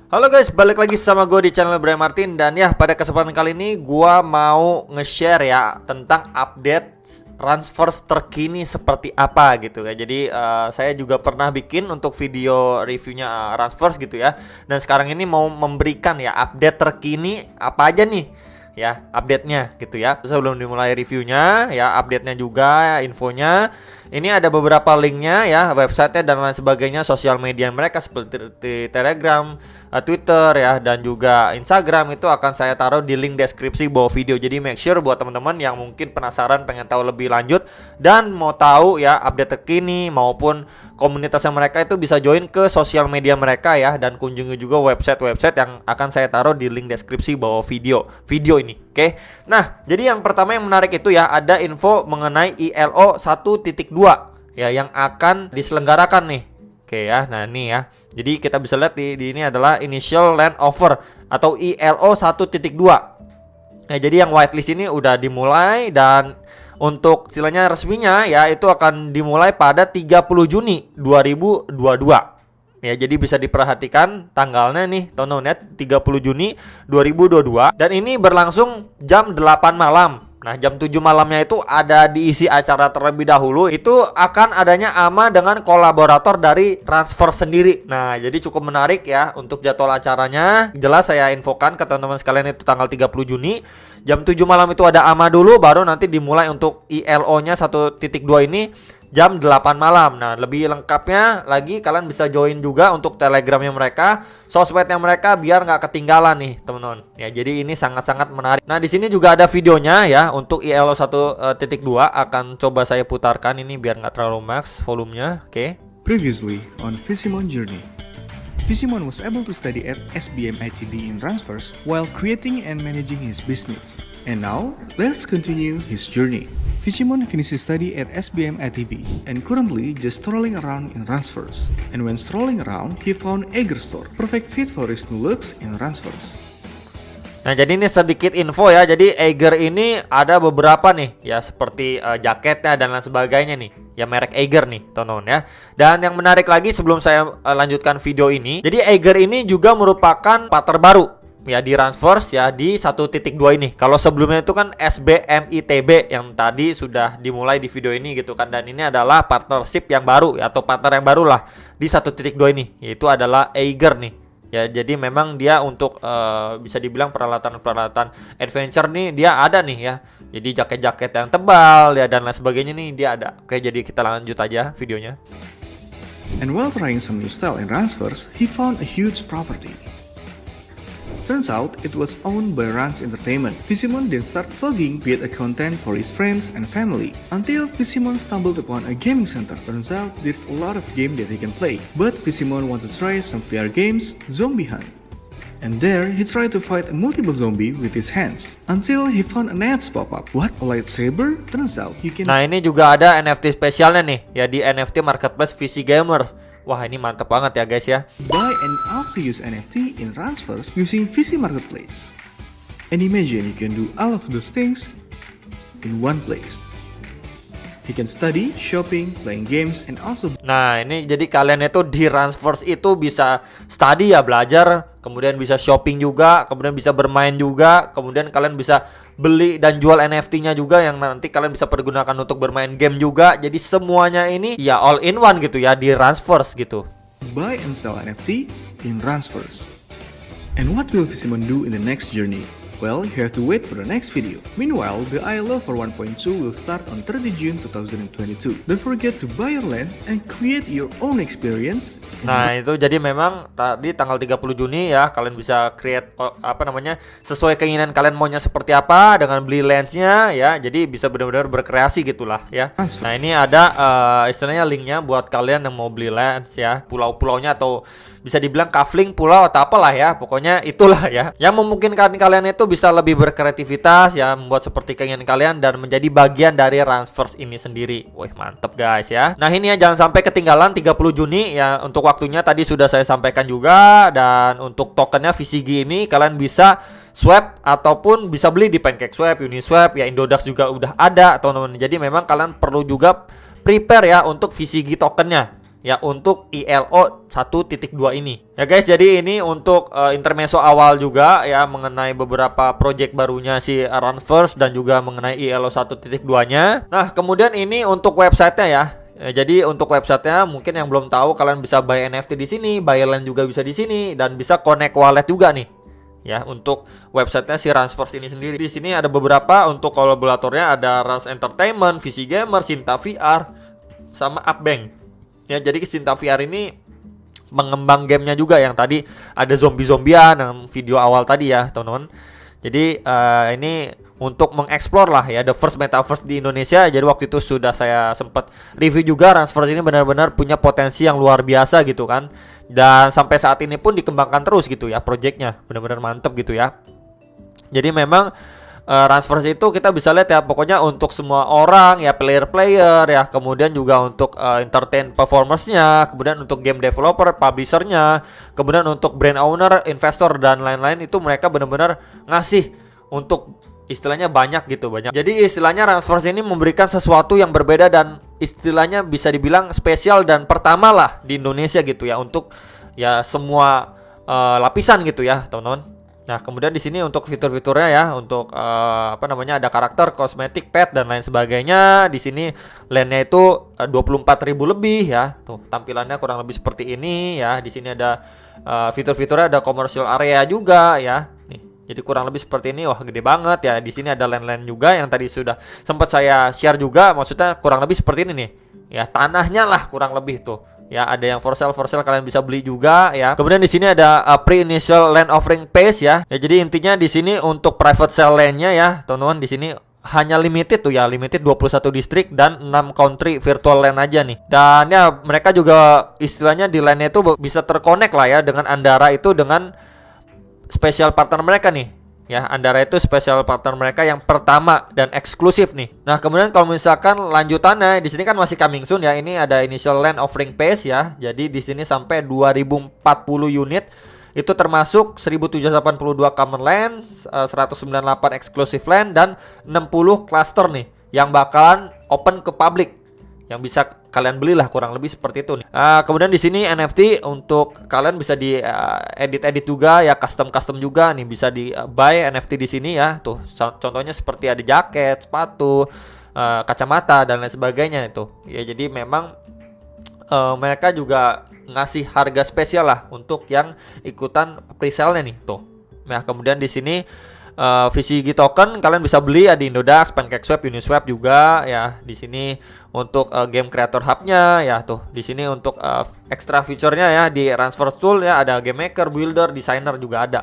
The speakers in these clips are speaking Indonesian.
Halo guys, balik lagi sama gue di channel Brian Martin. Dan ya, pada kesempatan kali ini gue mau nge-share ya tentang update transfers terkini seperti apa gitu ya. Jadi saya juga pernah bikin untuk video reviewnya transfers gitu ya. Dan sekarang ini mau memberikan ya update terkini apa aja nih ya, update-nya gitu ya. Sebelum dimulai reviewnya ya, update-nya juga, infonya. Ini ada beberapa linknya ya, website-nya dan lain sebagainya, sosial media mereka seperti Telegram, Twitter ya, dan juga Instagram. Itu akan saya taruh di link deskripsi bawah video. Jadi make sure buat teman-teman yang mungkin penasaran, pengen tahu lebih lanjut dan mau tahu ya update terkini maupun komunitasnya mereka, itu bisa join ke sosial media mereka ya, dan kunjungi juga website-website yang akan saya taruh di link deskripsi bawah video ini. Oke. Nah, jadi yang pertama yang menarik itu ya, ada info mengenai ILO 1.2 ya yang akan diselenggarakan nih. Oke ya. Nah, ini ya. Jadi kita bisa lihat di ini adalah Initial Land Offer atau ILO 1.2. Nah, jadi yang whitelist ini udah dimulai, dan untuk istilahnya resminya ya itu akan dimulai pada 30 Juni 2022. Ya, jadi bisa diperhatikan tanggalnya nih, tonton ya, 30 Juni 2022, dan ini berlangsung jam 8 malam. Nah, jam 7 malamnya itu ada diisi acara terlebih dahulu. Itu akan adanya AMA dengan kolaborator dari transfer sendiri. Nah, jadi cukup menarik ya untuk jadwal acaranya. Jelas saya infokan ke teman-teman sekalian, itu tanggal 30 Juni. Jam 7 malam itu ada AMA dulu, baru nanti dimulai untuk ILO-nya 1.2 ini jam 8 malam. Nah, lebih lengkapnya lagi kalian bisa join juga untuk Telegramnya mereka, sosmednya mereka, biar nggak ketinggalan nih teman-teman. Ya, jadi ini sangat-sangat menarik. Nah, di sini juga ada videonya ya untuk ILO 1.2, akan coba saya putarkan ini biar nggak terlalu max volumenya. Oke. Previously on Visimon Journey, Visimon was able to study at SBM ITD in transfers while creating and managing his business. And now, let's continue his journey. Visimon finished his study at SBM ITB and currently just strolling around in transfers. And when strolling around, he found Eiger Store, perfect fit for his new looks in transfers. Nah, jadi ini sedikit info ya. Jadi Eiger ini ada beberapa nih ya, seperti jaketnya dan lain sebagainya nih. Ya, merek Eiger nih, teman-teman ya. Dan yang menarik lagi sebelum saya lanjutkan video ini, jadi Eiger ini juga merupakan partner baru ya di transfers ya di 1.2 ini. Kalau sebelumnya itu kan SBM ITB yang tadi sudah dimulai di video ini gitu kan. Dan ini adalah partnership yang baru ya, atau partner yang baru lah di 1.2 ini, yaitu adalah Eiger nih. Ya, jadi memang dia untuk bisa dibilang peralatan-peralatan adventure nih dia ada nih ya. Jadi jaket-jaket yang tebal ya dan lain sebagainya nih dia ada. Oke, jadi kita lanjut aja videonya. And while trying some new style in transfers, he found a huge property. Turns out it was owned by Rans Entertainment. Visimon then started vlogging be it a content for his friends and family. Until Visimon stumbled upon a gaming center. Turns out there's a lot of game that he can play. But Visimon wanted to try some VR games, Zombie Hunt. And there, he tried to fight a multiple zombie with his hands. Until he found a nets pop up. What? A lightsaber? Turns out you can... Nah, ini juga ada NFT spesialnya nih ya di NFT Marketplace VC Gamer. Wah, ini mantep banget ya guys ya. Buy and also use NFT in transfers using VC Marketplace. And imagine you can do all of those things in one place. You can study, shopping, playing games, and also... Nah, ini jadi kalian itu di transfers itu bisa study ya, belajar, kemudian bisa shopping juga, kemudian bisa bermain juga, kemudian kalian bisa beli dan jual NFT-nya juga yang nanti kalian bisa pergunakan untuk bermain game juga. Jadi semuanya ini ya all in one gitu ya di transfers gitu. Buy and sell NFT in transfers. And what will Visimon do in the next journey? Well, you have to wait for the next video. Meanwhile, the ILO for 1.2 will start on 30 June 2022. Don't forget to buy your land and create your own experience. Nah, itu jadi memang tadi tanggal 30 Juni ya, kalian bisa create sesuai keinginan kalian maunya seperti apa dengan beli landsnya ya. Jadi bisa benar-benar berkreasi gitulah ya. Nah, ini ada istilahnya linknya buat kalian yang mau beli lands ya, pulau-pulaunya atau bisa dibilang kafling pulau atau apalah ya. Pokoknya itulah ya, yang memungkinkan kalian itu bisa lebih berkreativitas ya, membuat seperti keinginan kalian dan menjadi bagian dari transfers ini sendiri. Wih, mantep guys ya. Nah, ini ya, jangan sampai ketinggalan 30 Juni ya. Untuk waktunya tadi sudah saya sampaikan juga. Dan untuk tokennya VCG ini kalian bisa swap ataupun bisa beli di PancakeSwap, Uniswap ya, Indodax juga udah ada teman-teman. Jadi memang kalian perlu juga prepare ya untuk VCG tokennya ya untuk ILO 1.2 ini. Ya guys, jadi ini untuk intermezzo awal juga ya mengenai beberapa project barunya si Run First dan juga mengenai ILO 1.2-nya. Nah, kemudian ini untuk websitenya ya. Jadi untuk websitenya mungkin yang belum tahu, kalian bisa buy NFT di sini, buy land juga bisa di sini, dan bisa connect wallet juga nih. Ya, untuk websitenya si Ransforce ini sendiri. Di sini ada beberapa untuk kolaboratornya, ada Rans Entertainment, VC Gamer, Sinta VR, sama Upbank. Ya, jadi Sinta VR ini mengembang gamenya juga yang tadi ada zombie-zombian yang video awal tadi ya, teman-teman. Jadi ini untuk mengeksplor lah ya the first metaverse di Indonesia. Jadi waktu itu sudah saya sempat review juga, Ransforce ini benar-benar punya potensi yang luar biasa gitu kan. Dan sampai saat ini pun dikembangkan terus gitu ya projectnya, benar-benar mantep gitu ya. Jadi memang Ransforce itu kita bisa lihat ya, pokoknya untuk semua orang ya, player-player ya, kemudian juga untuk entertain performers-nya, kemudian untuk game developer, publisher-nya, kemudian untuk brand owner, investor dan lain-lain, itu mereka benar-benar ngasih untuk istilahnya banyak gitu, banyak. Jadi istilahnya Ransforce ini memberikan sesuatu yang berbeda dan istilahnya bisa dibilang spesial dan pertama lah di Indonesia gitu ya, untuk ya semua lapisan gitu ya, teman-teman. Nah, kemudian di sini untuk fitur-fiturnya ya, untuk ada karakter, kosmetik, pet dan lain sebagainya. Di sini landnya itu 24.000 lebih ya. Tuh, tampilannya kurang lebih seperti ini ya. Di sini ada fitur-fiturnya, ada commercial area juga ya. Nih, jadi kurang lebih seperti ini. Wah, gede banget ya. Di sini ada land-land juga yang tadi sudah sempat saya share juga. Maksudnya kurang lebih seperti ini nih. Ya, tanahnya lah kurang lebih tuh. Ya, ada yang for sale kalian bisa beli juga ya. Kemudian di sini ada pre-initial land offering phase ya. Ya, jadi intinya di sini untuk private sale land-nya ya, teman-teman, di sini hanya limited tuh ya, limited 21 distrik dan 6 country virtual land aja nih. Dan ya mereka juga istilahnya di land-nya itu bisa terkonek lah ya dengan Andara itu, dengan special partner mereka nih. Ya, Andara itu special partner mereka yang pertama dan eksklusif nih. Nah, kemudian kalau misalkan lanjutannya di sini kan masih coming soon ya. Ini ada initial land offering phase ya. Jadi di sini sampai 2040 unit. Itu termasuk 1782 common land, 198 exclusive land dan 60 cluster nih yang bakalan open ke public, yang bisa kalian belilah, kurang lebih seperti itu nih. Kemudian di sini NFT untuk kalian bisa di edit juga ya, custom juga nih, bisa di buy NFT di sini ya. Tuh contohnya seperti ada jaket, sepatu, kacamata dan lain sebagainya itu. Ya, jadi memang mereka juga ngasih harga spesial lah untuk yang ikutan pre-sale-nya nih tuh. Nah, kemudian di sini VCG token kalian bisa beli ya di Indodax, PancakeSwap, Uniswap juga ya. Di sini untuk game creator hub-nya ya tuh. Di sini untuk extra feature-nya ya di Ransforce Tool ya, ada game maker, builder, designer juga ada.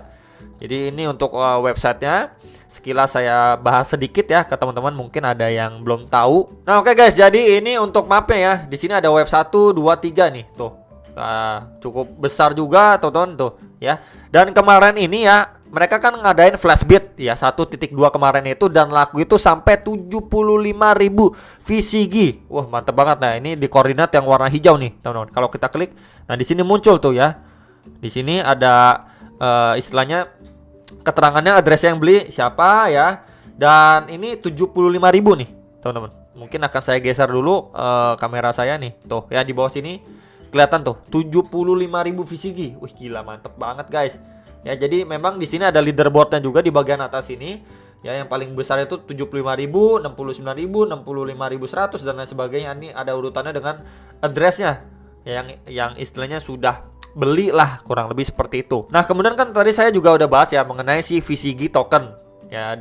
Jadi ini untuk websitenya sekilas saya bahas sedikit ya ke teman-teman, mungkin ada yang belum tahu. Nah, oke guys, jadi ini untuk mapnya ya. Di sini ada web 1, 2, 3 nih tuh. Cukup besar juga teman-teman tuh ya. Dan kemarin ini ya mereka kan ngadain flash bid ya 1.2 kemarin itu, dan laku itu sampai 75.000 VCG. Wah, mantep banget. Nah, ini di koordinat yang warna hijau nih teman-teman. Kalau kita klik, nah di sini muncul tuh ya. Di sini ada istilahnya keterangannya, address yang beli siapa ya. Dan ini 75.000 nih teman-teman. Mungkin akan saya geser dulu kamera saya nih. Tuh ya, di bawah sini kelihatan tuh 75.000 VCG. Wih, gila, mantep banget guys. Ya, jadi memang di sini ada leaderboardnya juga di bagian atas ini. Ya, yang paling besar itu 75.000, 69.000, 65.100 dan lain sebagainya. Ini ada urutannya dengan addressnya ya, yang istilahnya sudah beli lah, kurang lebih seperti itu. Nah, kemudian kan tadi saya juga udah bahas ya mengenai si VCG token. Ya,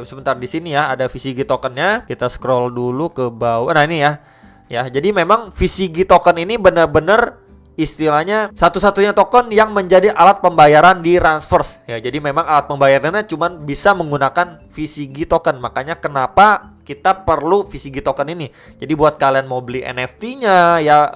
sebentar di sini ya ada VCG tokennya. Kita scroll dulu ke bawah. Nah, ini ya. Ya, jadi memang VCG token ini benar-benar istilahnya satu-satunya token yang menjadi alat pembayaran di Ransforce. Ya, jadi memang alat pembayarannya cuma bisa menggunakan VCG token. Makanya kenapa kita perlu VCG token ini. Jadi buat kalian mau beli NFT-nya ya,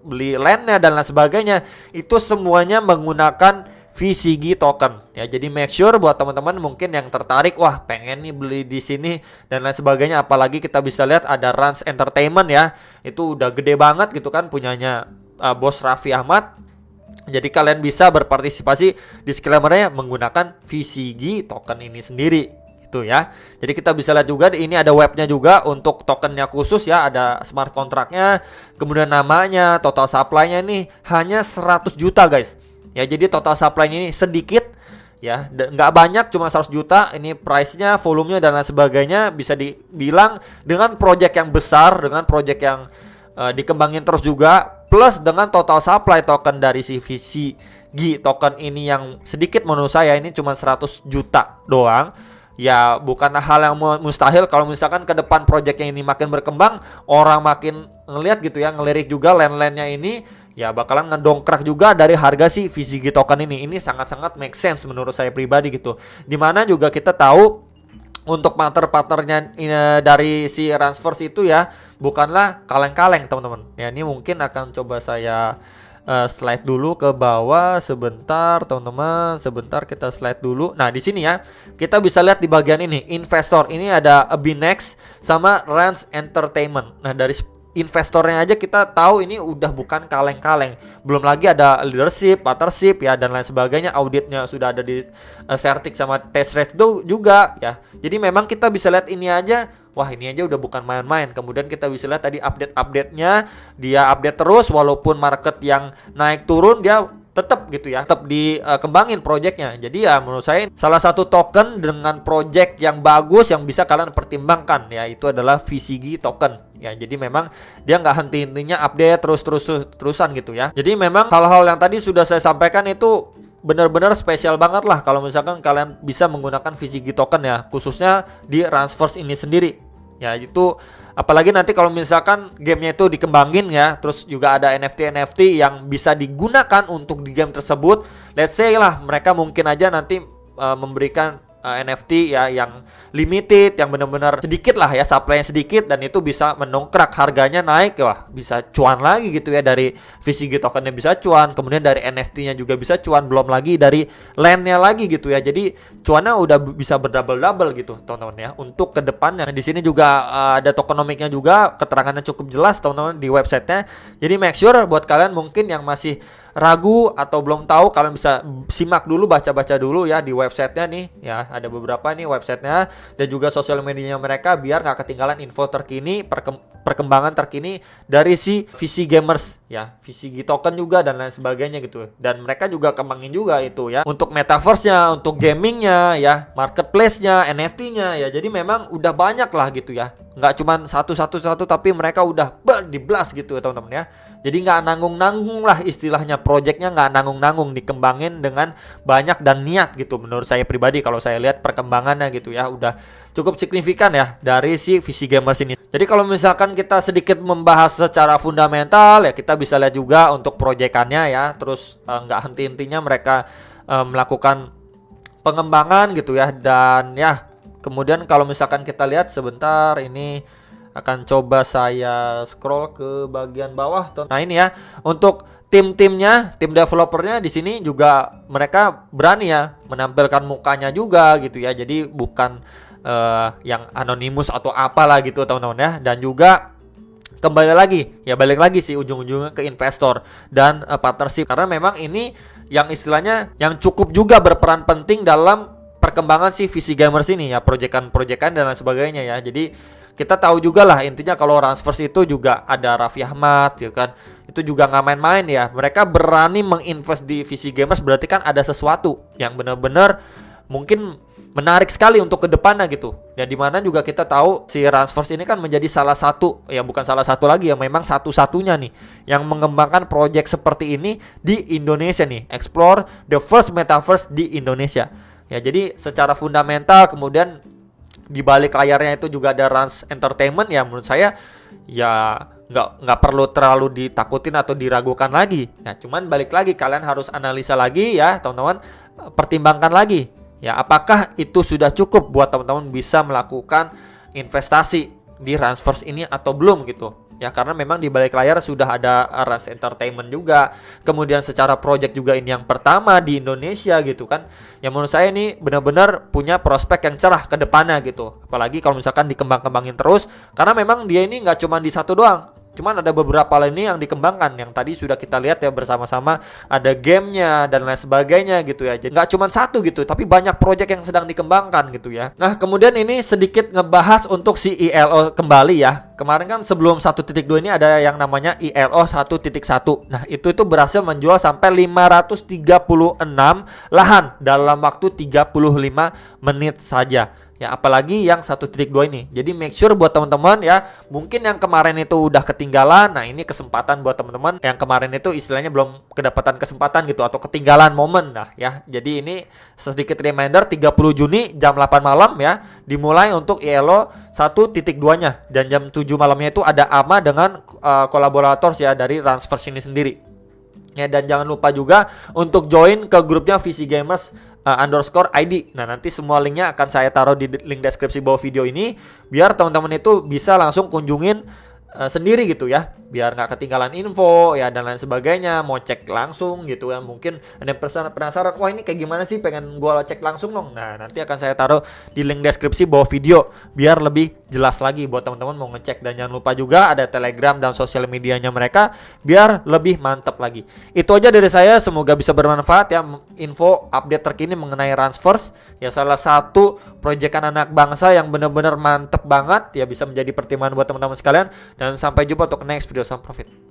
beli land-nya dan lain sebagainya, itu semuanya menggunakan VCG token ya. Jadi make sure buat teman-teman mungkin yang tertarik, wah pengen nih beli di sini dan lain sebagainya, apalagi kita bisa lihat ada Rans Entertainment ya. Itu udah gede banget gitu kan, punyanya Bos Raffi Ahmad. Jadi kalian bisa berpartisipasi, disclaimer-nya menggunakan VCG token ini sendiri gitu ya. Jadi kita bisa lihat juga ini ada webnya juga untuk tokennya khusus ya, ada smart contractnya, kemudian namanya, total supply-nya ini hanya 100 juta guys. Ya jadi total supply-nya ini sedikit ya, nggak banyak, cuma 100 juta. Ini price-nya, volumenya dan lain sebagainya, bisa dibilang dengan project yang besar, dengan project yang dikembangin terus juga, plus dengan total supply token dari si VCG token ini yang sedikit menurut saya, ini cuma 100 juta doang. Ya bukan hal yang mustahil kalau misalkan ke depan project yang ini makin berkembang, orang makin ngelihat gitu ya, ngelirik juga land-landnya ini, ya bakalan ngedongkrak juga dari harga si VCG token ini. Ini sangat-sangat make sense menurut saya pribadi gitu. Dimana juga kita tahu untuk partner-partnernya dari si Transverse itu ya bukanlah kaleng-kaleng teman-teman. Ya ini mungkin akan coba saya slide dulu ke bawah sebentar teman-teman. Sebentar kita slide dulu. Nah di sini ya kita bisa lihat di bagian ini investor. Ini ada Binex sama Rans Entertainment. Nah dari investornya aja kita tahu ini udah bukan kaleng-kaleng. Belum lagi ada leadership, partnership ya dan lain sebagainya. Auditnya sudah ada di Certic sama test rate juga ya. Jadi memang kita bisa lihat ini aja, wah ini aja udah bukan main-main. Kemudian kita bisa lihat tadi update-nya, dia update terus walaupun market yang naik turun dia tetap gitu ya, tetap dikembangin projectnya. Jadi ya menurut saya salah satu token dengan project yang bagus yang bisa kalian pertimbangkan ya, itu adalah VCG token ya. Jadi memang dia nggak henti-hentinya update terusan gitu ya. Jadi memang hal-hal yang tadi sudah saya sampaikan itu benar-benar spesial banget lah kalau misalkan kalian bisa menggunakan VCG token ya, khususnya di Transverse ini sendiri ya. Itu apalagi nanti kalau misalkan gamenya itu dikembangin ya, terus juga ada NFT yang bisa digunakan untuk di game tersebut. Let's say lah mereka mungkin aja nanti memberikan NFT ya yang limited, yang benar-benar sedikit lah ya, supply-nya sedikit, dan itu bisa mendongkrak harganya naik, wah bisa cuan lagi gitu ya. Dari VCG tokennya bisa cuan, kemudian dari NFT-nya juga bisa cuan, belum lagi dari land-nya lagi gitu ya. Jadi cuannya udah bisa berdouble-double gitu teman-teman ya untuk kedepannya. Nah, di sini juga ada tokenomics-nya juga, keterangannya cukup jelas teman-teman di websitenya. Jadi make sure buat kalian mungkin yang masih ragu atau belum tahu, kalian bisa simak dulu, baca-baca dulu ya di websitenya nih ya. Ada beberapa nih websitenya dan juga sosial medianya mereka, biar nggak ketinggalan info terkini, perkembangan terkini dari si VC Gamers ya, VCG token juga dan lain sebagainya gitu. Dan mereka juga kembangin juga itu ya untuk metaverse-nya, untuk gamingnya ya, marketplace-nya, NFT-nya ya. Jadi memang udah banyak lah gitu ya, nggak cuma satu tapi mereka udah di-blast gitu ya teman-teman ya. Jadi nggak nanggung-nanggung lah istilahnya, projectnya nggak nanggung-nanggung, dikembangin dengan banyak dan niat gitu. Menurut saya pribadi kalau saya lihat perkembangannya gitu ya, udah cukup signifikan ya dari si VC Gamers ini. Jadi kalau misalkan kita sedikit membahas secara fundamental ya, kita bisa lihat juga untuk proyekannya ya. Terus nggak henti-hentinya mereka melakukan pengembangan gitu ya. Dan ya kemudian kalau misalkan kita lihat sebentar, ini akan coba saya scroll ke bagian bawah. Nah ini ya untuk tim-timnya, tim developernya di sini juga mereka berani ya menampilkan mukanya juga gitu ya. Jadi bukan yang anonimus atau apalah gitu teman-teman ya. Dan juga kembali lagi ya, balik lagi sih ujung-ujungnya ke investor dan partnership, karena memang ini yang istilahnya yang cukup juga berperan penting dalam perkembangan si VC Gamers ini ya, proyekan-proyekan dan lain sebagainya ya. Jadi kita tahu juga lah intinya kalau Transverse itu juga ada Raffi Ahmad ya kan, itu juga nggak main-main ya. Mereka berani menginvest di VC Gamers, berarti kan ada sesuatu yang benar-benar mungkin menarik sekali untuk kedepannya gitu. Ya dimana juga kita tahu si Transverse ini kan menjadi salah satu, ya bukan salah satu lagi ya, memang satu-satunya nih yang mengembangkan project seperti ini di Indonesia nih, explore the first metaverse di Indonesia. Ya jadi secara fundamental, kemudian di balik layarnya itu juga ada Rans Entertainment ya, menurut saya ya nggak perlu terlalu ditakutin atau diragukan lagi ya. Cuman balik lagi, kalian harus analisa lagi ya teman-teman, pertimbangkan lagi ya apakah itu sudah cukup buat teman-teman bisa melakukan investasi di Transverse ini atau belum gitu ya. Karena memang di balik layar sudah ada Rans Entertainment juga, kemudian secara project juga ini yang pertama di Indonesia gitu kan. Ya menurut saya ini benar-benar punya prospek yang cerah ke depannya gitu. Apalagi kalau misalkan dikembang-kembangin terus, karena memang dia ini nggak cuma di satu doang, Cuman ada beberapa lainnya yang dikembangkan, yang tadi sudah kita lihat ya bersama-sama, ada gamenya dan lain sebagainya gitu ya. Jadi nggak cuma satu gitu, tapi banyak project yang sedang dikembangkan gitu ya. Nah kemudian ini sedikit ngebahas untuk si ILO kembali ya. Kemarin kan sebelum 1.2 ini ada yang namanya ILO 1.1. Nah itu berhasil menjual sampai 536 lahan dalam waktu 35 menit saja. Ya apalagi yang 1.2 ini. Jadi make sure buat teman-teman ya, mungkin yang kemarin itu udah ketinggalan. Nah ini kesempatan buat teman-teman yang kemarin itu istilahnya belum kedapatan kesempatan gitu, atau ketinggalan momen. Nah ya, jadi ini sedikit reminder, 30 Juni jam 8 malam ya dimulai untuk ILO 1.2 nya, dan jam 7 malamnya itu ada AMA dengan kolaborator ya dari Transverse ini sendiri. Ya, dan jangan lupa juga untuk join ke grupnya VC Gamers _ID. Nah nanti semua linknya akan saya taruh di link deskripsi bawah video ini, biar teman-teman itu bisa langsung kunjungin sendiri gitu ya, biar nggak ketinggalan info ya dan lain sebagainya. Mau cek langsung gitu ya, mungkin ada yang penasaran, wah ini kayak gimana sih, pengen gua cek langsung dong. Nah nanti akan saya taruh di link deskripsi bawah video biar lebih jelas lagi buat teman-teman mau ngecek. Dan jangan lupa juga ada Telegram dan sosial medianya mereka biar lebih mantap lagi. Itu aja dari saya, semoga bisa bermanfaat ya, info update terkini mengenai Transverse ya, salah satu proyekan anak bangsa yang benar-benar mantep banget ya, bisa menjadi pertimbangan buat teman-teman sekalian. Dan sampai jumpa untuk next video. Salam profit.